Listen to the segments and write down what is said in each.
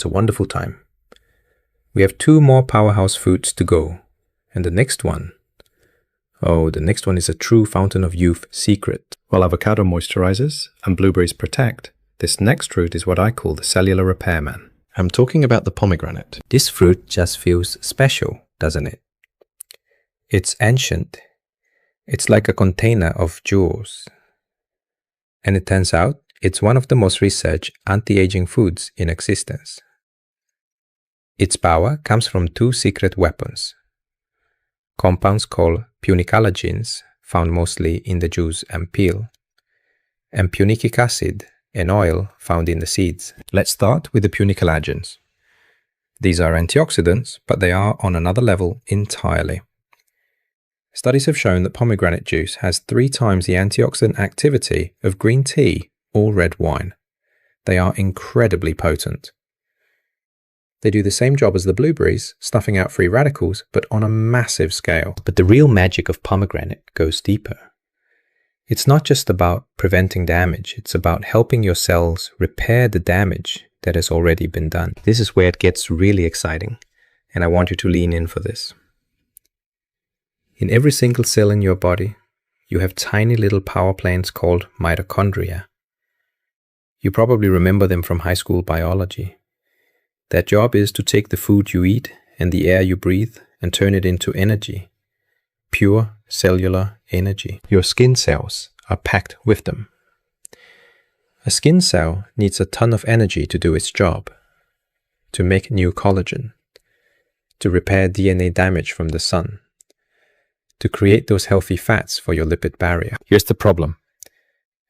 It's a wonderful time. We have 2 more powerhouse foods to go. And the next one is a true fountain of youth secret. While avocado moisturizes and blueberries protect, this next fruit is what I call the cellular repairman. I'm talking about the pomegranate. This fruit just feels special, doesn't it? It's ancient. It's like a container of jewels. And it turns out it's one of the most researched anti-aging foods in existence. Its power comes from 2 secret weapons. Compounds called punicalagins, found mostly in the juice and peel, and punicic acid and oil found in the seeds. Let's start with the punicalagins. These are antioxidants, but they are on another level entirely. Studies have shown that pomegranate juice has 3 times the antioxidant activity of green tea or red wine. They are incredibly potent. They do the same job as the blueberries, snuffing out free radicals, but on a massive scale. But the real magic of pomegranate goes deeper. It's not just about preventing damage, it's about helping your cells repair the damage that has already been done. This is where it gets really exciting, and I want you to lean in for this. In every single cell in your body, you have tiny little power plants called mitochondria. You probably remember them from high school biology. Their job is to take the food you eat and the air you breathe and turn it into energy. Pure cellular energy. Your skin cells are packed with them. A skin cell needs a ton of energy to do its job. To make new collagen. To repair DNA damage from the sun. To create those healthy fats for your lipid barrier. Here's the problem.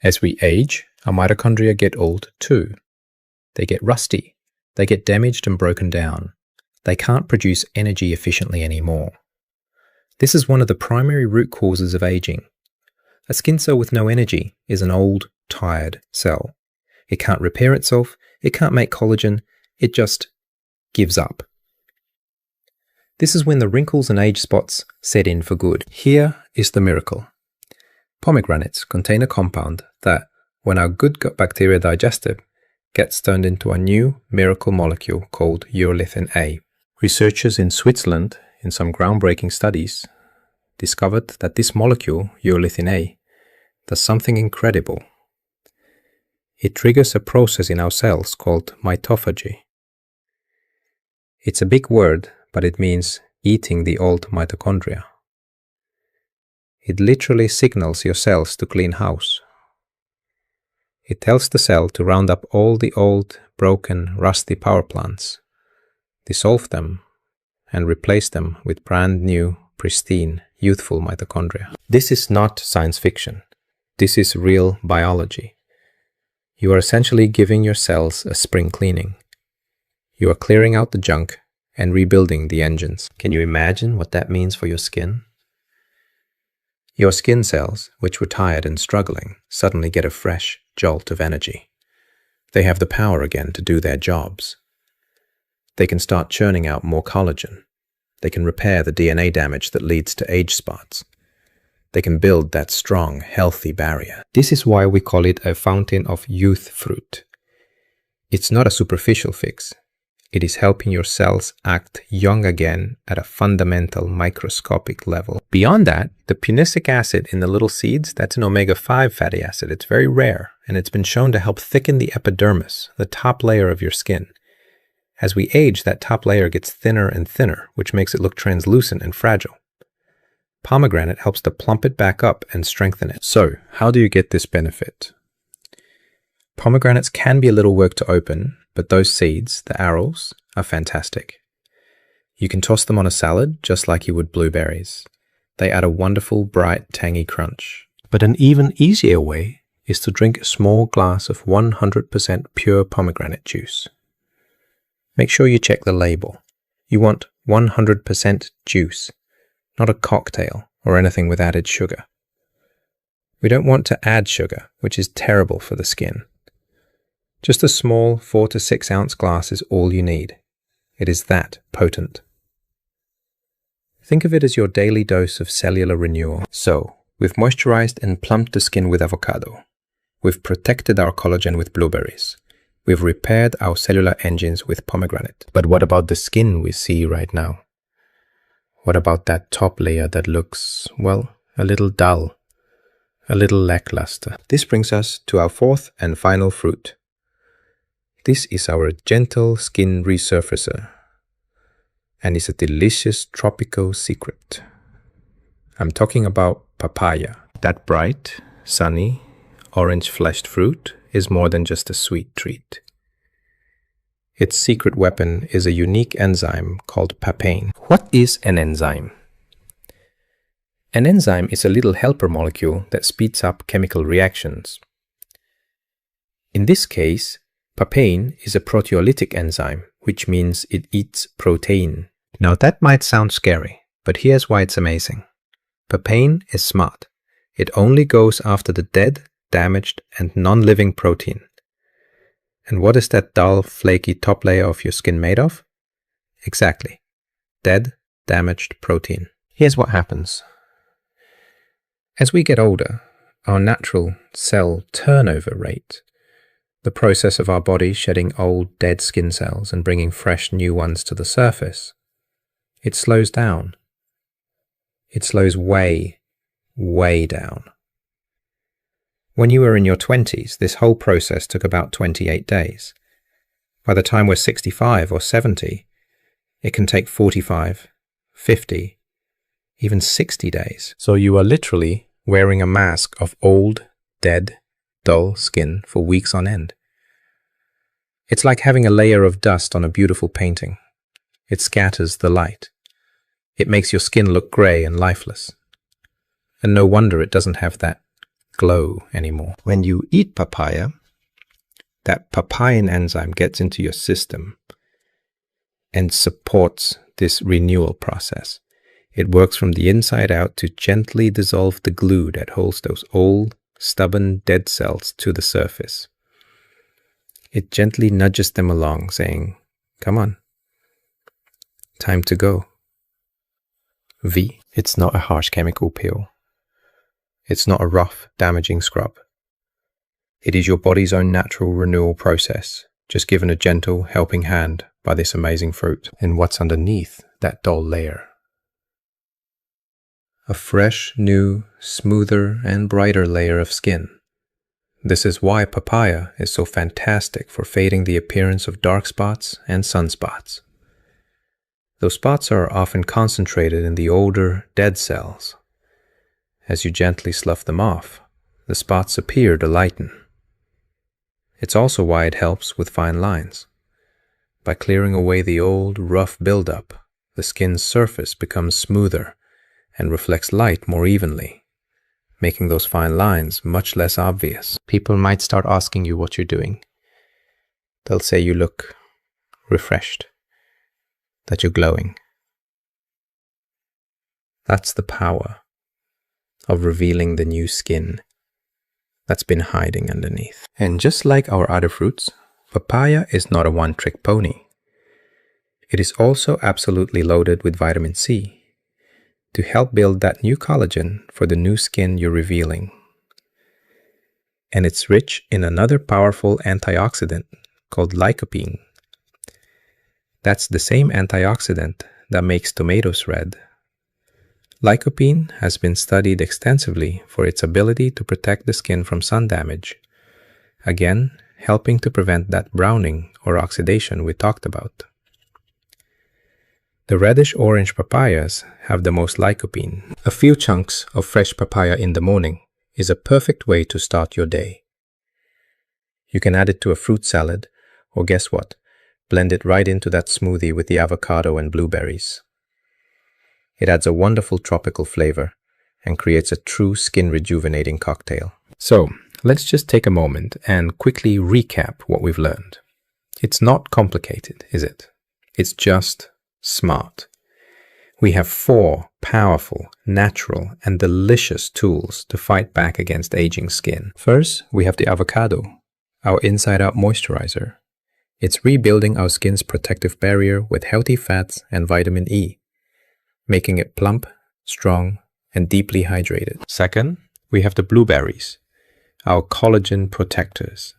As we age, our mitochondria get old too. They get rusty. They get damaged and broken down. They can't produce energy efficiently anymore. This is one of the primary root causes of aging. A skin cell with no energy is an old, tired cell. It can't repair itself, it can't make collagen, it just gives up. This is when the wrinkles and age spots set in for good. Here is the miracle. Pomegranates contain a compound that, when our good gut bacteria digest it, gets turned into a new miracle molecule called urolithin A. Researchers in Switzerland, in some groundbreaking studies, discovered that this molecule, urolithin A, does something incredible. It triggers a process in our cells called mitophagy. It's a big word, but it means eating the old mitochondria. It literally signals your cells to clean house. It tells the cell to round up all the old, broken, rusty power plants, dissolve them, and replace them with brand new, pristine, youthful mitochondria. This is not science fiction. This is real biology. You are essentially giving your cells a spring cleaning. You are clearing out the junk and rebuilding the engines. Can you imagine what that means for your skin? Your skin cells, which were tired and struggling, suddenly get a fresh jolt of energy. They have the power again to do their jobs. They can start churning out more collagen. They can repair the DNA damage that leads to age spots. They can build that strong, healthy barrier. This is why we call it a fountain of youth fruit. It's not a superficial fix. It is helping your cells act young again at a fundamental microscopic level. Beyond that, the punicic acid in the little seeds, that's an omega-5 fatty acid. It's very rare, and it's been shown to help thicken the epidermis, the top layer of your skin. As we age, that top layer gets thinner and thinner, which makes it look translucent and fragile. Pomegranate helps to plump it back up and strengthen it. So, how do you get this benefit? Pomegranates can be a little work to open, but those seeds, the arils, are fantastic. You can toss them on a salad just like you would blueberries. They add a wonderful, bright, tangy crunch. But an even easier way is to drink a small glass of 100% pure pomegranate juice. Make sure you check the label. You want 100% juice, not a cocktail or anything with added sugar. We don't want to add sugar, which is terrible for the skin. Just a small 4 to 6 ounce glass is all you need. It is that potent. Think of it as your daily dose of cellular renewal. So, we've moisturized and plumped the skin with avocado. We've protected our collagen with blueberries. We've repaired our cellular engines with pomegranate. But what about the skin we see right now? What about that top layer that looks, well, a little dull, a little lackluster? This brings us to our fourth and final fruit. This is our gentle skin resurfacer, and it's a delicious tropical secret. I'm talking about papaya. That bright, sunny, orange-fleshed fruit is more than just a sweet treat. Its secret weapon is a unique enzyme called papain. What is an enzyme? An enzyme is a little helper molecule that speeds up chemical reactions. In this case, papain is a proteolytic enzyme, which means it eats protein. Now that might sound scary, but here's why it's amazing. Papain is smart. It only goes after the dead, damaged, and non-living protein. And what is that dull, flaky top layer of your skin made of? Exactly. Dead, damaged protein. Here's what happens. As we get older, our natural cell turnover rate, the process of our body shedding old, dead skin cells and bringing fresh, new ones to the surface, it slows down. It slows way, way down. When you were in your 20s, this whole process took about 28 days. By the time we're 65 or 70, it can take 45, 50, even 60 days. So you are literally wearing a mask of old, dead, dull skin for weeks on end. It's like having a layer of dust on a beautiful painting. It scatters the light. It makes your skin look grey and lifeless. And no wonder it doesn't have that glow anymore. When you eat papaya, that papain enzyme gets into your system and supports this renewal process. It works from the inside out to gently dissolve the glue that holds those old, stubborn, dead cells to the surface. It gently nudges them along, saying, "Come on, time to go." It's not a harsh chemical peel. It's not a rough, damaging scrub. It is your body's own natural renewal process, just given a gentle, helping hand by this amazing fruit. And what's underneath that dull layer? A fresh, new, smoother, and brighter layer of skin. This is why papaya is so fantastic for fading the appearance of dark spots and sunspots. Those spots are often concentrated in the older, dead cells. As you gently slough them off, the spots appear to lighten. It's also why it helps with fine lines. By clearing away the old, rough buildup, the skin's surface becomes smoother and reflects light more evenly, making those fine lines much less obvious. People might start asking you what you're doing. They'll say you look refreshed, that you're glowing. That's the power of revealing the new skin that's been hiding underneath. And just like our other fruits, papaya is not a one-trick pony. It is also absolutely loaded with vitamin C to help build that new collagen for the new skin you're revealing. And it's rich in another powerful antioxidant called lycopene. That's the same antioxidant that makes tomatoes red. Lycopene has been studied extensively for its ability to protect the skin from sun damage, again, helping to prevent that browning or oxidation we talked about. The reddish-orange papayas have the most lycopene. A few chunks of fresh papaya in the morning is a perfect way to start your day. You can add it to a fruit salad, or guess what? Blend it right into that smoothie with the avocado and blueberries. It adds a wonderful tropical flavor and creates a true skin-rejuvenating cocktail. So, let's just take a moment and quickly recap what we've learned. It's not complicated, is it? It's just smart. We have 4 powerful, natural, and delicious tools to fight back against aging skin. First, we have the avocado, our inside-out moisturizer. It's rebuilding our skin's protective barrier with healthy fats and vitamin E, making it plump, strong, and deeply hydrated. Second, we have the blueberries, our collagen protectors.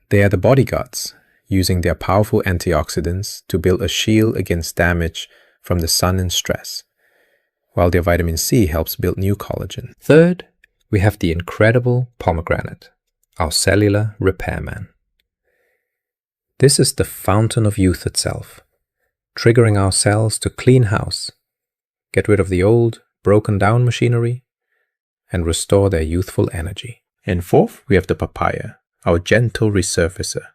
They are the bodyguards, using their powerful antioxidants to build a shield against damage from the sun and stress, while their vitamin C helps build new collagen. Third, we have the incredible pomegranate, our cellular repairman. This is the fountain of youth itself, triggering our cells to clean house, get rid of the old, broken down machinery, and restore their youthful energy. And fourth, we have the papaya, our gentle resurfacer.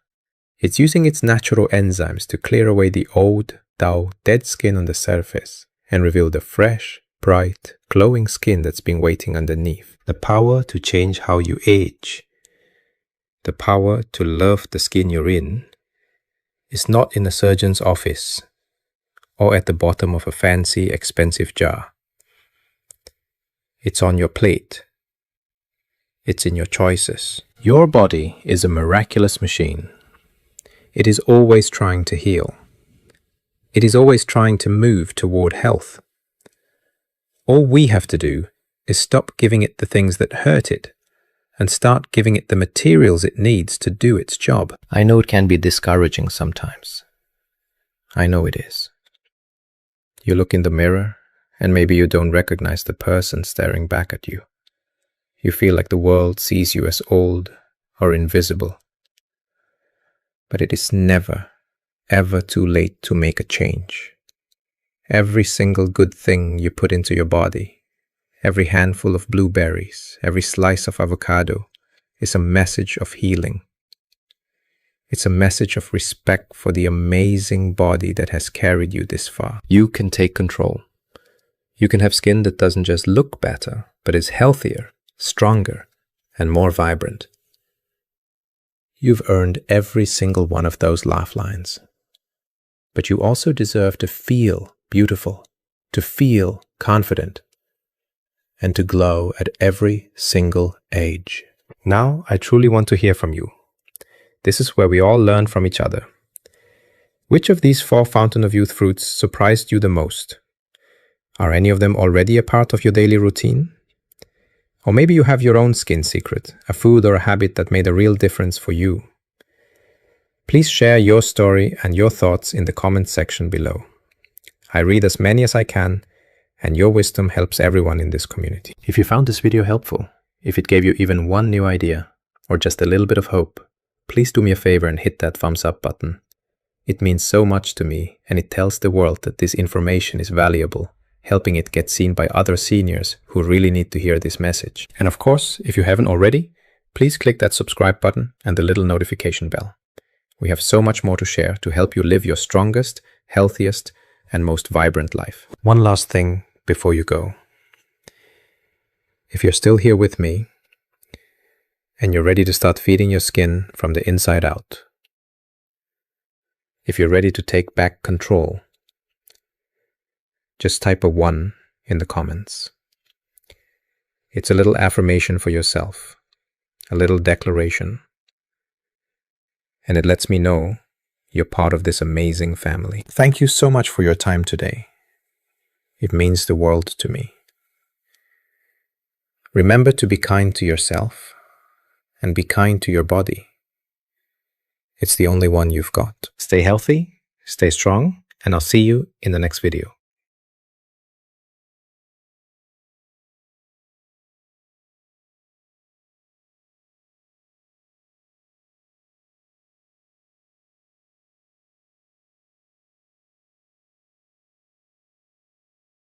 It's using its natural enzymes to clear away the old, dull, dead skin on the surface and reveal the fresh, bright, glowing skin that's been waiting underneath. The power to change how you age, the power to love the skin you're in, is not in a surgeon's office or at the bottom of a fancy, expensive jar. It's on your plate. It's in your choices. Your body is a miraculous machine. It is always trying to heal. It is always trying to move toward health. All we have to do is stop giving it the things that hurt it and start giving it the materials it needs to do its job. I know it can be discouraging sometimes. I know it is. You look in the mirror and maybe you don't recognize the person staring back at you. You feel like the world sees you as old or invisible. But it is never, ever too late to make a change. Every single good thing you put into your body, every handful of blueberries, every slice of avocado, is a message of healing. It's a message of respect for the amazing body that has carried you this far. You can take control. You can have skin that doesn't just look better, but is healthier, stronger, and more vibrant. You've earned every single one of those laugh lines. But you also deserve to feel beautiful, to feel confident, and to glow at every single age. Now, I truly want to hear from you. This is where we all learn from each other. Which of these 4 Fountain of Youth fruits surprised you the most? Are any of them already a part of your daily routine? Or maybe you have your own skin secret, a food or a habit that made a real difference for you. Please share your story and your thoughts in the comments section below. I read as many as I can, and your wisdom helps everyone in this community. If you found this video helpful, if it gave you even one new idea, or just a little bit of hope, please do me a favor and hit that thumbs up button. It means so much to me, and it tells the world that this information is valuable, helping it get seen by other seniors who really need to hear this message. And of course, if you haven't already, please click that subscribe button and the little notification bell. We have so much more to share to help you live your strongest, healthiest, and most vibrant life. One last thing before you go. If you're still here with me, and you're ready to start feeding your skin from the inside out, if you're ready to take back control, just type a 1 in the comments. It's a little affirmation for yourself, a little declaration, and it lets me know you're part of this amazing family. Thank you so much for your time today. It means the world to me. Remember to be kind to yourself and be kind to your body. It's the only one you've got. Stay healthy, stay strong, and I'll see you in the next video.